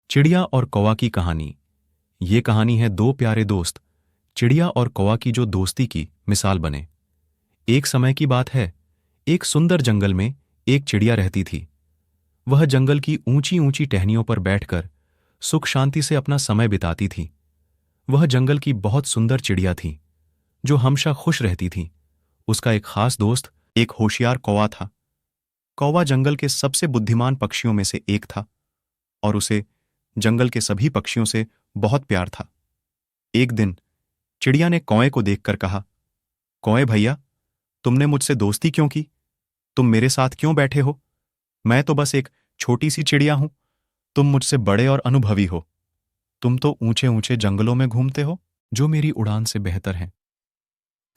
चिड़िया और कौवा की कहानी। ये कहानी है दो प्यारे दोस्त चिड़िया और कौवा की जो दोस्ती की मिसाल बने। एक समय की बात है, एक सुंदर जंगल में एक चिड़िया रहती थी। वह जंगल की ऊंची ऊंची टहनियों पर बैठकर सुख शांति से अपना समय बिताती थी। वह जंगल की बहुत सुंदर चिड़िया थी जो हमेशा खुश रहती थी। उसका एक खास दोस्त एक होशियार कौवा था। कौवा जंगल के सबसे बुद्धिमान पक्षियों में से एक था और उसे जंगल के सभी पक्षियों से बहुत प्यार था। एक दिन चिड़िया ने कौवे को देखकर कहा, कौवे भैया, तुमने मुझसे दोस्ती क्यों की? तुम मेरे साथ क्यों बैठे हो? मैं तो बस एक छोटी सी चिड़िया हूं। तुम मुझसे बड़े और अनुभवी हो। तुम तो ऊंचे ऊंचे जंगलों में घूमते हो जो मेरी उड़ान से बेहतर हैं।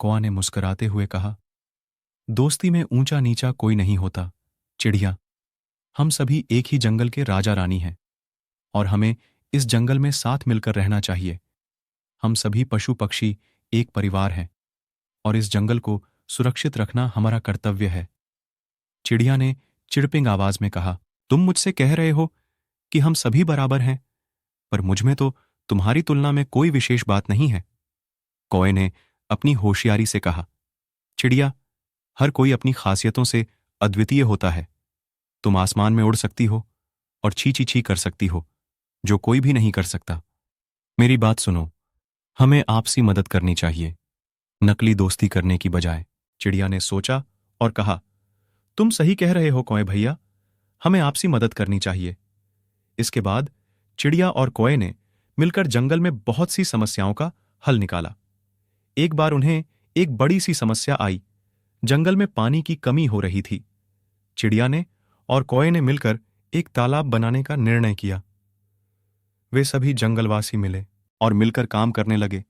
कौवा ने मुस्कुराते हुए कहा, दोस्ती में ऊंचा नीचा कोई नहीं होता चिड़िया। हम सभी एक ही जंगल के राजा रानी हैं और हमें इस जंगल में साथ मिलकर रहना चाहिए। हम सभी पशु पक्षी एक परिवार हैं और इस जंगल को सुरक्षित रखना हमारा कर्तव्य है। चिड़िया ने चिड़पिंग आवाज में कहा, तुम मुझसे कह रहे हो कि हम सभी बराबर हैं, पर मुझ में तो तुम्हारी तुलना में कोई विशेष बात नहीं है। कौवे ने अपनी होशियारी से कहा, चिड़िया, हर कोई अपनी खासियतों से अद्वितीय होता है। तुम आसमान में उड़ सकती हो और छी छी छी कर सकती हो, जो कोई भी नहीं कर सकता। मेरी बात सुनो, हमें आपसी मदद करनी चाहिए, नकली दोस्ती करने की बजाय। चिड़िया ने सोचा और कहा, तुम सही कह रहे हो कौवे भैया, हमें आपसी मदद करनी चाहिए। इसके बाद चिड़िया और कौवे ने मिलकर जंगल में बहुत सी समस्याओं का हल निकाला। एक बार उन्हें एक बड़ी सी समस्या आई। जंगल में पानी की कमी हो रही थी। चिड़िया ने और कौवे ने मिलकर एक तालाब बनाने का निर्णय किया। वे सभी जंगलवासी मिले और मिलकर काम करने लगे।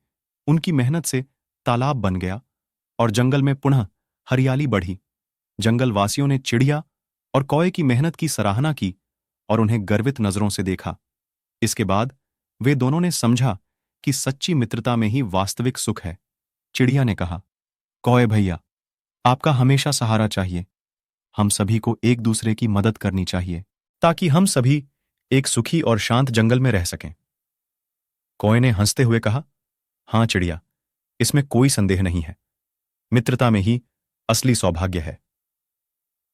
उनकी मेहनत से तालाब बन गया और जंगल में पुनः हरियाली बढ़ी। जंगलवासियों ने चिड़िया और कौवे की मेहनत की सराहना की और उन्हें गर्वित नजरों से देखा। इसके बाद वे दोनों ने समझा कि सच्ची मित्रता में ही वास्तविक सुख है। चिड़िया ने कहा, कौवे भैया, आपका हमेशा सहारा चाहिए। हम सभी को एक दूसरे की मदद करनी चाहिए ताकि हम सभी एक सुखी और शांत जंगल में रह सकें। कौवे ने हंसते हुए कहा, हां चिड़िया, इसमें कोई संदेह नहीं है। मित्रता में ही असली सौभाग्य है।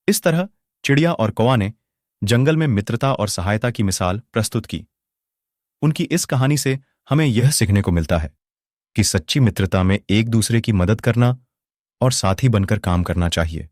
इस तरह चिड़िया और कौवा ने जंगल में मित्रता और सहायता की मिसाल प्रस्तुत की। उनकी इस कहानी से हमें यह सीखने को मिलता है कि सच्ची मित्रता में एक दूसरे की मदद करना और साथी बनकर काम करना चाहिए।